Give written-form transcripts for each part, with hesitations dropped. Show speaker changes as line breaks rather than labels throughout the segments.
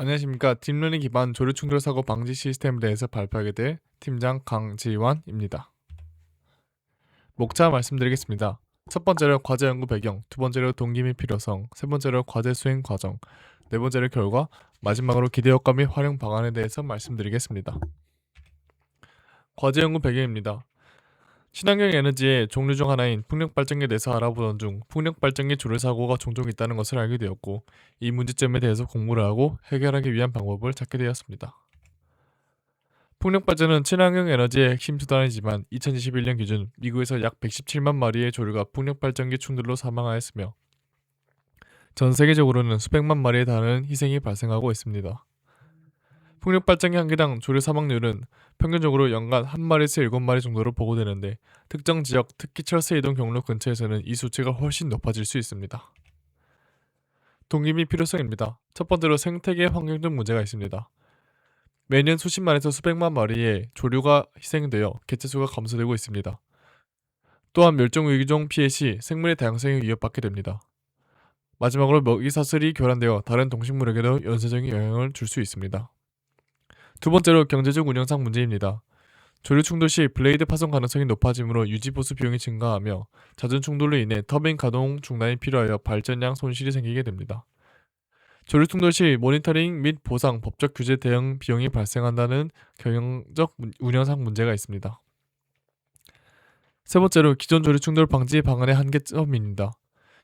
안녕하십니까. 딥러닝 기반 조류 충돌 사고 방지 시스템에 대해서 발표하게 될 팀장 강지환입니다. 목차 말씀드리겠습니다. 첫 번째로 과제 연구 배경, 두 번째로 동기 및 필요성, 세 번째로 과제 수행 과정, 네 번째로 결과, 마지막으로 기대 효과 및 활용 방안에 대해서 말씀드리겠습니다. 과제 연구 배경입니다. 친환경 에너지의 종류 중 하나인 풍력 발전기에 대해서 알아보던 중 풍력 발전기 조류 사고가 종종 있다는 것을 알게 되었고, 이 문제점에 대해서 공부를 하고 해결하기 위한 방법을 찾게 되었습니다. 풍력 발전은 친환경 에너지의 핵심 수단이지만 2021년 기준 미국에서 약 117만 마리의 조류가 풍력 발전기 충돌로 사망하였으며 전 세계적으로는 수백만 마리에 달하는 희생이 발생하고 있습니다. 풍력 발전기 한 개당 조류 사망률은 평균적으로 연간 한 마리에서 7마리 정도로 보고되는데 특정 지역, 특히 철새 이동 경로 근처에서는 이 수치가 훨씬 높아질 수 있습니다. 동기 및 필요성입니다. 첫 번째로 생태계 환경적 문제가 있습니다. 매년 수십만에서 수백만 마리의 조류가 희생되어 개체수가 감소되고 있습니다. 또한 멸종위기종 피해 시 생물의 다양성이 위협받게 됩니다. 마지막으로 먹이사슬이 교란되어 다른 동식물에게도 연쇄적인 영향을 줄 수 있습니다. 두 번째로 경제적 운영상 문제입니다. 조류 충돌 시 블레이드 파손 가능성이 높아지므로 유지보수 비용이 증가하며 잦은 충돌로 인해 터빈 가동 중단이 필요하여 발전량 손실이 생기게 됩니다. 조류 충돌 시 모니터링 및 보상, 법적 규제 대응 비용이 발생한다는 경영적 운영상 문제가 있습니다. 세 번째로 기존 조류 충돌 방지 방안의 한계점입니다.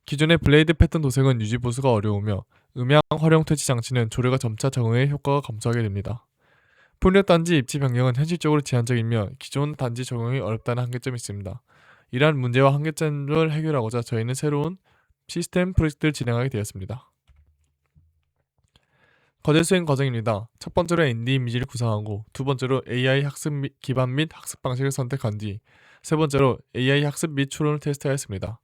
기존의 블레이드 패턴 도색은 유지 보수가 어려우며 음향 활용 퇴치 장치는 조류가 점차 적응해 효과가 감소하게 됩니다. 풍력 단지 입지 변경은 현실적으로 제한적이며 기존 단지 적용이 어렵다는 한계점이 있습니다. 이러한 문제와 한계점을 해결하고자 저희는 새로운 시스템 프로젝트를 진행하게 되었습니다. 과제 수행 과정입니다. 첫 번째로 ND 이미지를 구상하고, 두 번째로 AI 학습 기반 및 학습 방식을 선택한 뒤, 세 번째로 AI 학습 및 추론을 테스트하였습니다.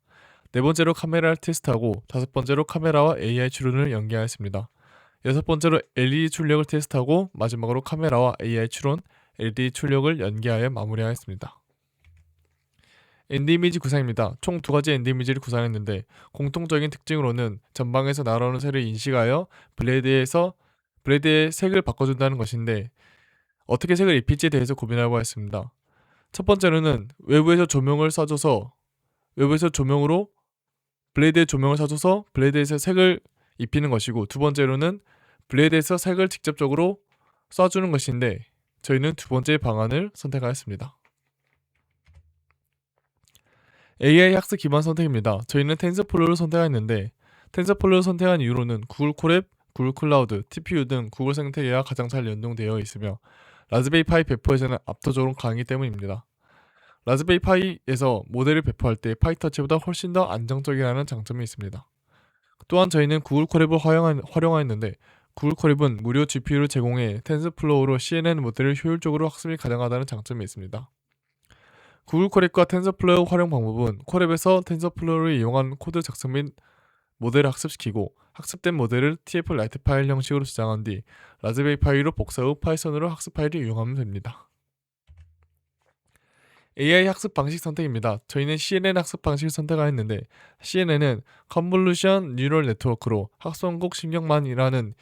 네 번째로 카메라를 테스트하고, 다섯 번째로 카메라와 AI 추론을 연계하였습니다. 여섯 번째로 LED 출력을 테스트하고, 마지막으로 카메라와 AI 추론, LED 출력을 연계하여 마무리하였습니다. ND 이미지 구상입니다. 총 두 가지 ND 이미지를 구상했는데 공통적인 특징으로는 전방에서 날아오는 새를 인식하여 블레이드의 색을 바꿔준다는 것인데 어떻게 색을 입힐지에 대해서 고민하고 했습니다. 첫 번째로는 외부에서 조명으로 블레이드에 조명을 쏴줘서 블레이드에서 색을 입히는 것이고, 두 번째로는 블레이드에서 색을 직접적으로 쏴주는 것인데 저희는 두 번째 방안을 선택하였습니다. AI 학습 기반 선택입니다. 저희는 텐서플로우를 선택했는데 텐서플로우를 선택한 이유로는 구글 콜앱, 구글 클라우드, TPU 등 구글 생태계와 가장 잘 연동되어 있으며 라즈베리 파이 배포에서는 압도적으로 강하기 때문입니다. 라즈베리 파이에서 모델을 배포할 때 파이터치보다 훨씬 더 안정적이라는 장점이 있습니다. 또한 저희는 구글 콜앱을 활용하였는데 구글 콜앱은 무료 GPU를 제공해 텐서플로우로 CNN 모델을 효율적으로 학습이 가능하다는 장점이 있습니다. 구글 콜앱과 텐서플로우 활용 방법은 콜앱에서 텐서플로우를 이용한 코드 작성 및 모델을 학습시키고 학습된 모델을 TF-라이트 파일 형식으로 저장한 뒤 라즈베리 파이로 복사 후 파이썬으로 학습 파일을 이용하면 됩니다. AI 학습 방식 선택입니다. 저희는 CNN 학습 방식을 선택하였는데 CNN은 컨볼루션 뉴럴 네트워크로 학습원곡 신경만이라는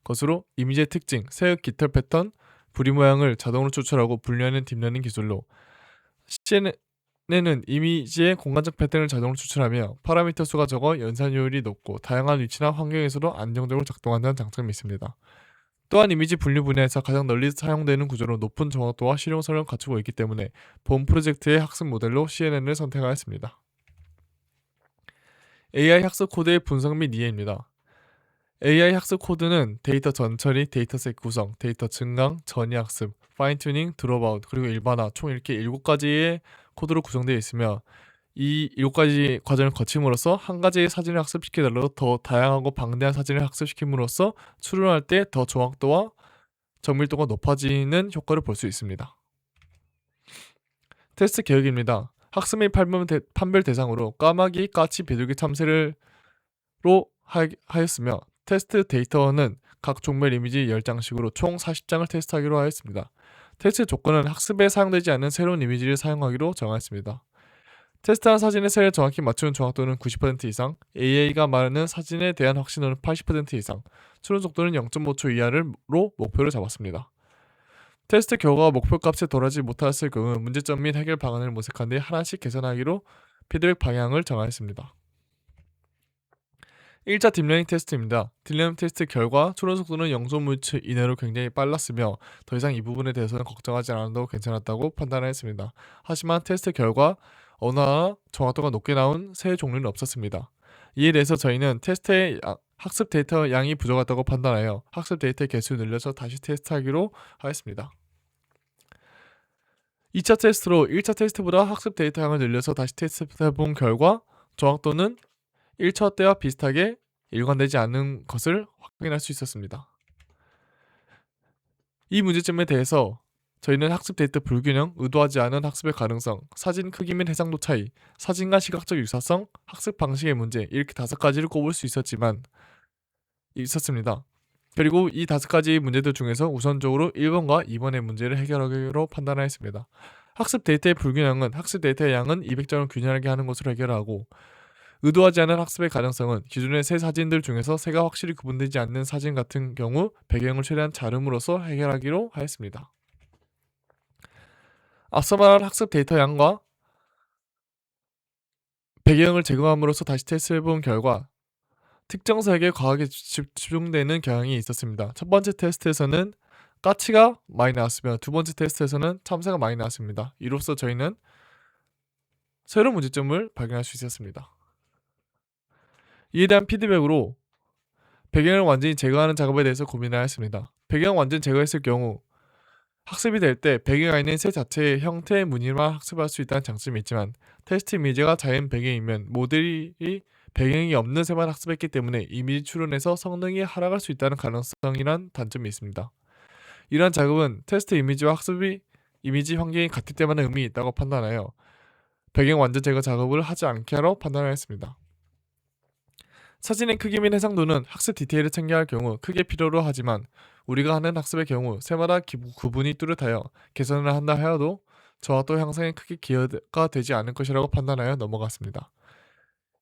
것으로 이미지의 특징, 새의 깃털 패턴, 부리 모양을 자동으로 추출하고 분류하는 딥러닝 기술로 CNN은 이미지의 공간적 패턴을 자동으로 추출하며 파라미터 수가 적어 연산효율이 높고 다양한 위치나 환경에서도 안정적으로 작동한다는 장점이 있습니다. 또한 이미지 분류 분야에서 가장 널리 사용되는 구조로 높은 정확도와 실용성을 갖추고 있기 때문에 본 프로젝트의 학습 모델로 CNN을 선택하였습니다. AI 학습 코드의 분석 및 이해입니다. AI 학습 코드는 데이터 전처리, 데이터셋 구성, 데이터 증강, 전이 학습, 파인튜닝, 드롭아웃, 그리고 일반화 총 이렇게 7가지의 코드로 구성되어 있으며 이 7가지 과정을 거침으로써 한 가지의 사진을 학습시키더라도 더 다양하고 방대한 사진을 학습시킴으로써 추론할 때 더 정확도와 정밀도가 높아지는 효과를 볼 수 있습니다. 테스트 계획입니다. 학습 및 판별 대상으로 까마귀, 까치, 비둘기 참새로 하였으며 테스트 데이터는 각 종별 이미지 10장씩으로 총 40장을 테스트하기로 하였습니다. 테스트 조건은 학습에 사용되지 않는 새로운 이미지를 사용하기로 정하였습니다. 테스트한 사진의 셀을 정확히 맞추는 정확도는 90% 이상, AI가 말하는 사진에 대한 확신도는 80% 이상, 추론 속도는 0.5초 이하로 목표를 잡았습니다. 테스트 결과가 목표값에 도달하지 못했을 경우 문제점 및 해결 방안을 모색한 뒤 하나씩 개선하기로 피드백 방향을 정하였습니다. 1차 딥러닝 테스트입니다. 딥러닝 테스트 결과 추론 속도는 0.5초 이내로 굉장히 빨랐으며 더 이상 이 부분에 대해서는 걱정하지 않아도 괜찮았다고 판단하였습니다. 하지만 테스트 결과 어느 하나 정확도가 높게 나온 새 종류는 없었습니다. 이에 대해서 저희는 테스트의 학습 데이터 양이 부족하다고 판단하여 학습 데이터의 개수를 늘려서 다시 테스트하기로 하였습니다. 2차 테스트로 1차 테스트보다 학습 데이터 양을 늘려서 다시 테스트해본 결과 정확도는 1차 때와 비슷하게 일관되지 않는 것을 확인할 수 있었습니다. 이 문제점에 대해서 저희는 학습 데이터 불균형, 의도하지 않은 학습의 가능성, 사진 크기 및 해상도 차이, 사진과 시각적 유사성, 학습 방식의 문제 이렇게 5가지를 꼽을 수 있었습니다. 그리고 이 5가지 문제들 중에서 우선적으로 1번과 2번의 문제를 해결하기로 판단하였습니다. 학습 데이터의 불균형은 학습 데이터의 양은 200점을 균형하게 하는 것으로 해결하고 의도하지 않은 학습의 가능성은 기존의 세 사진들 중에서 세가 확실히 구분되지 않는 사진 같은 경우 배경을 최대한 자름으로써 해결하기로 하였습니다. 앞서 말한 학습 데이터 양과 배경을 제거함으로써 다시 테스트해본 결과 특정사에게 과하게 집중되는 경향이 있었습니다. 첫 번째 테스트에서는 까치가 많이 나왔으며 두 번째 테스트에서는 참새가 많이 나왔습니다. 이로써 저희는 새로운 문제점을 발견할 수 있었습니다. 이에 대한 피드백으로 배경을 완전히 제거하는 작업에 대해서 고민하였습니다. 배경을 완전히 제거했을 경우 학습이 될 때 배경에 있는 새 자체의 형태의 무늬만 학습할 수 있다는 장점이 있지만 테스트 이미지가 자연 배경이면 모델이 배경이 없는 새만 학습했기 때문에 이미지 추론에서 성능이 하락할 수 있다는 가능성이란 단점이 있습니다. 이러한 작업은 테스트 이미지와 학습이 이미지 환경이 같을 때만 의미 있다고 판단하여 배경 완전 제거 작업을 하지 않게 하러 판단하였습니다. 사진의 크기 및 해상도는 학습 디테일을 챙겨야 할 경우 크게 필요로 하지만 우리가 하는 학습의 경우 새마다 구분이 뚜렷하여 개선을 한다 하여도 정확도 향상에 크게 기여가 되지 않을 것이라고 판단하여 넘어갔습니다.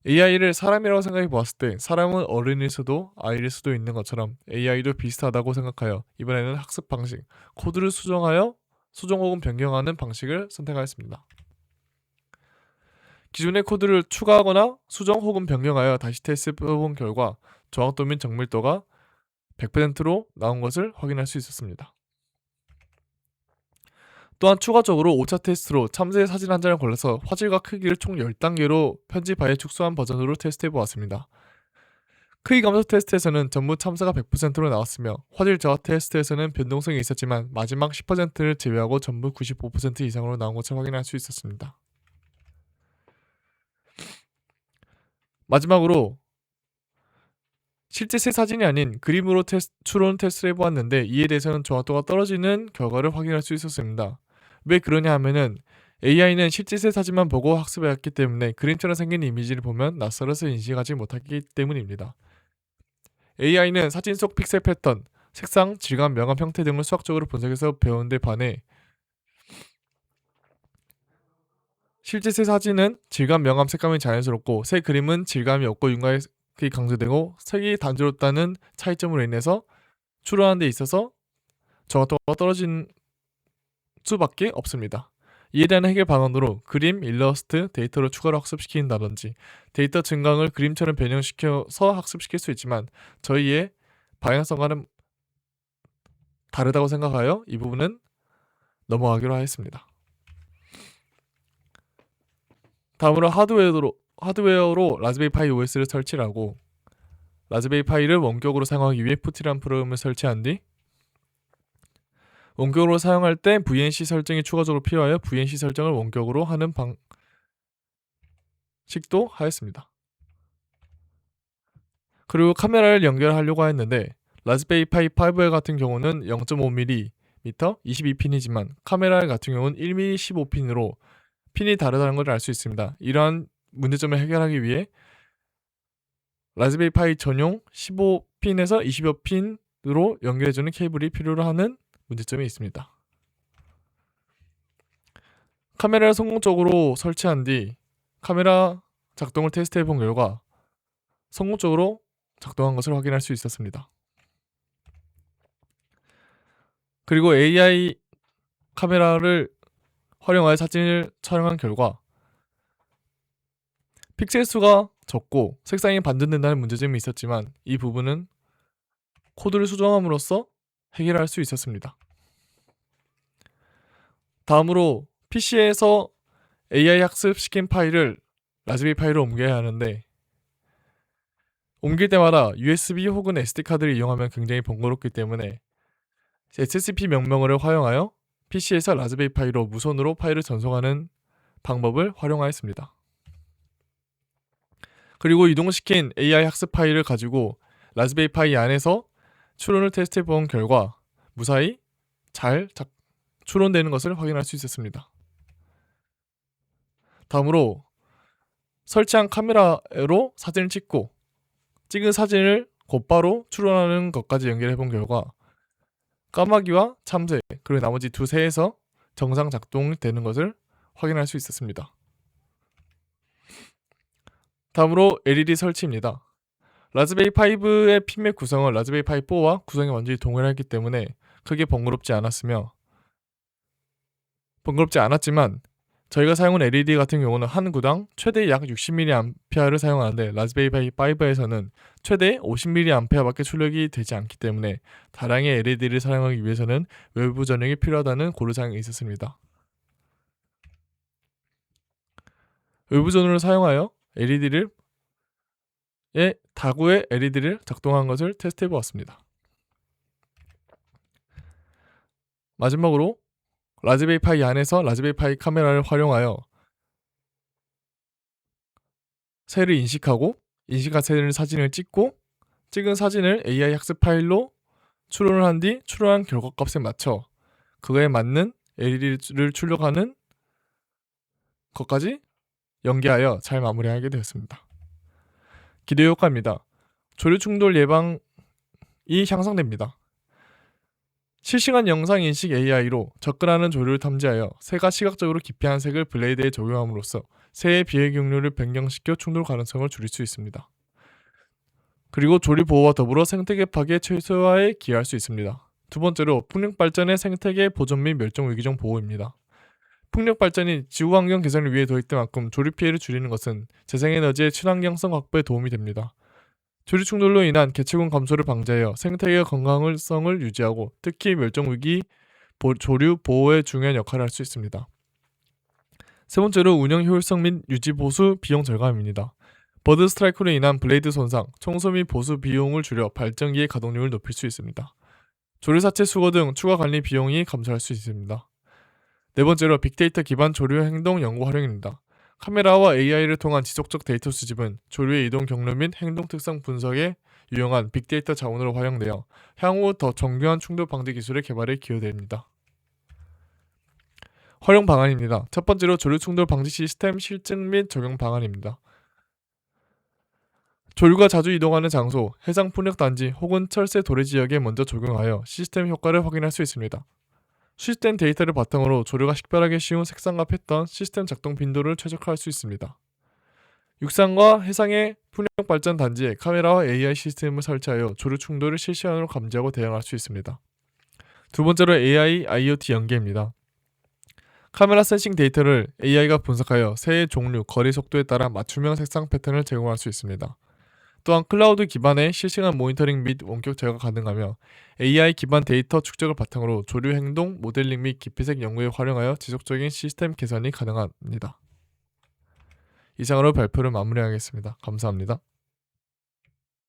AI를 사람이라고 생각해 보았을 때 사람은 어른일 수도 아이일 수도 있는 것처럼 AI도 비슷하다고 생각하여 이번에는 학습 방식, 코드를 수정 혹은 변경하는 방식을 선택하였습니다. 기존의 코드를 추가하거나 수정 혹은 변경하여 다시 테스트해본 결과 정확도 및 정밀도가 100%로 나온 것을 확인할 수 있었습니다. 또한 추가적으로 5차 테스트로 참새의 사진 한 장을 골라서 화질과 크기를 총 10단계로 편집하여 축소한 버전으로 테스트해보았습니다. 크기 감소 테스트에서는 전부 참새가 100%로 나왔으며 화질 저하 테스트에서는 변동성이 있었지만 마지막 10%를 제외하고 전부 95% 이상으로 나온 것을 확인할 수 있었습니다. 마지막으로 실제 새 사진이 아닌 그림으로 추론 테스트를 해보았는데 이에 대해서는 정확도가 떨어지는 결과를 확인할 수 있었습니다. 왜 그러냐 하면은 AI는 실제 새 사진만 보고 학습해왔기 때문에 그림처럼 생긴 이미지를 보면 낯설어서 인식하지 못하기 때문입니다. AI는 사진 속 픽셀 패턴, 색상, 질감, 명암 형태 등을 수학적으로 분석해서 배우는 데 반해 실제 새 사진은 질감, 명암, 색감이 자연스럽고 새 그림은 질감이 없고 윤곽이 강조되고 색이 단조롭다는 차이점으로 인해서 추론하는 데 있어서 정확도가 떨어진 수밖에 없습니다. 이에 대한 해결 방안으로 그림, 일러스트, 데이터로 추가로 학습시킨다든지 데이터 증강을 그림처럼 변형시켜서 학습시킬 수 있지만 저희의 방향성과는 다르다고 생각하여 이 부분은 넘어가기로 하였습니다. 다음으로 하드웨어로 라즈베리 파이 OS를 설치를 하고 라즈베리 파이를 원격으로 사용하기 위해 푸티라는 프로그램을 설치한 뒤 원격으로 사용할 때 VNC 설정이 추가적으로 필요하여 VNC 설정을 원격으로 하는 방식도 하였습니다. 그리고 카메라를 연결하려고 했는데 라즈베리 파이 5 같은 경우는 0.5mm 22핀이지만 카메라 같은 경우는 1mm 15핀으로 핀이 다르다는 것을 알 수 있습니다. 이러한 문제점을 해결하기 위해 라즈베리 파이 전용 15핀에서 20여 핀으로 연결해주는 케이블이 필요로 하는 문제점이 있습니다. 카메라를 성공적으로 설치한 뒤 카메라 작동을 테스트해 본 결과 성공적으로 작동한 것을 확인할 수 있었습니다. 그리고 AI 카메라를 활용하여 사진을 촬영한 결과 픽셀 수가 적고 색상이 반전된다는 문제점이 있었지만 이 부분은 코드를 수정함으로써 해결할 수 있었습니다. 다음으로 PC에서 AI 학습시킨 파일을 라즈베리 파이로 옮겨야 하는데 옮길 때마다 USB 혹은 SD카드를 이용하면 굉장히 번거롭기 때문에 SCP 명령어를 활용하여 PC에서 라즈베리 파이로 무선으로 파일을 전송하는 방법을 활용하였습니다. 그리고 이동시킨 AI 학습 파일을 가지고 라즈베리 파이 안에서 추론을 테스트해 본 결과 무사히 잘 추론되는 것을 확인할 수 있었습니다. 다음으로 설치한 카메라로 사진을 찍고 찍은 사진을 곧바로 추론하는 것까지 연결해 본 결과 까마귀와 참새 그리고 나머지 두 새에서 정상 작동되는 것을 확인할 수 있었습니다. 다음으로 LED 설치입니다. 라즈베리 5의 핀맥 구성은 라즈베리 파이 4와 구성이 완전히 동일하기 때문에 크게 번거롭지 않았지만 저희가 사용한 LED 같은 경우는 한 구당 최대 약 60mAh를 사용하는데 라즈베리 파이 5에서는 최대 50mAh밖에 출력이 되지 않기 때문에 다량의 LED를 사용하기 위해서는 외부 전력이 필요하다는 고려사항이 있었습니다. 외부 전원을 사용하여 다구의 LED를 작동한 것을 테스트해 보았습니다. 마지막으로 라즈베리 파이 안에서 라즈베리 파이 카메라를 활용하여 새를 인식한 새를 사진을 찍고 찍은 사진을 AI 학습 파일로 추론을 한 뒤 추론한 결과값에 맞춰 그거에 맞는 LED를 출력하는 것까지 연계하여 잘 마무리하게 되었습니다. 기대 효과입니다. 조류 충돌 예방이 향상됩니다. 실시간 영상 인식 AI로 접근하는 조류를 탐지하여 새가 시각적으로 기피한 색을 블레이드에 적용함으로써 새의 비행 경로를 변경시켜 충돌 가능성을 줄일 수 있습니다. 그리고 조류 보호와 더불어 생태계 파괴 최소화에 기여할 수 있습니다. 두 번째로 풍력 발전의 생태계 보존 및 멸종 위기종 보호입니다. 풍력 발전이 지구 환경 개선을 위해 도입된 만큼 조류 피해를 줄이는 것은 재생에너지의 친환경성 확보에 도움이 됩니다. 조류 충돌로 인한 개체군 감소를 방지하여 생태계 건강성을 유지하고 특히 멸종 위기 조류 보호에 중요한 역할을 할 수 있습니다. 세 번째로 운영 효율성 및 유지 보수 비용 절감입니다. 버드 스트라이크로 인한 블레이드 손상, 청소 및 보수 비용을 줄여 발전기의 가동률을 높일 수 있습니다. 조류 사체 수거 등 추가 관리 비용이 감소할 수 있습니다. 네 번째로 빅데이터 기반 조류 행동 연구 활용입니다. 카메라와 AI를 통한 지속적 데이터 수집은 조류의 이동 경로 및 행동 특성 분석에 유용한 빅데이터 자원으로 활용되어 향후 더 정교한 충돌 방지 기술의 개발에 기여됩니다. 활용 방안입니다. 첫 번째로 조류 충돌 방지 시스템 실증 및 적용 방안입니다. 조류가 자주 이동하는 장소, 해상 풍력 단지 혹은 철새 도래 지역에 먼저 적용하여 시스템 효과를 확인할 수 있습니다. 수집된 데이터를 바탕으로 조류가 식별하기 쉬운 색상과 패턴, 시스템 작동 빈도를 최적화할 수 있습니다. 육상과 해상의 풍력 발전 단지에 카메라와 AI 시스템을 설치하여 조류 충돌을 실시간으로 감지하고 대응할 수 있습니다. 두 번째로 AI, IoT 연계입니다. 카메라 센싱 데이터를 AI가 분석하여 새의 종류, 거리 속도에 따라 맞춤형 색상 패턴을 제공할 수 있습니다. 또한 클라우드 기반의 실시간 모니터링 및 원격 제어가 가능하며 AI 기반 데이터 축적을 바탕으로 조류 행동, 모델링 및 기피색 연구에 활용하여 지속적인 시스템 개선이 가능합니다. 이상으로 발표를 마무리하겠습니다. 감사합니다.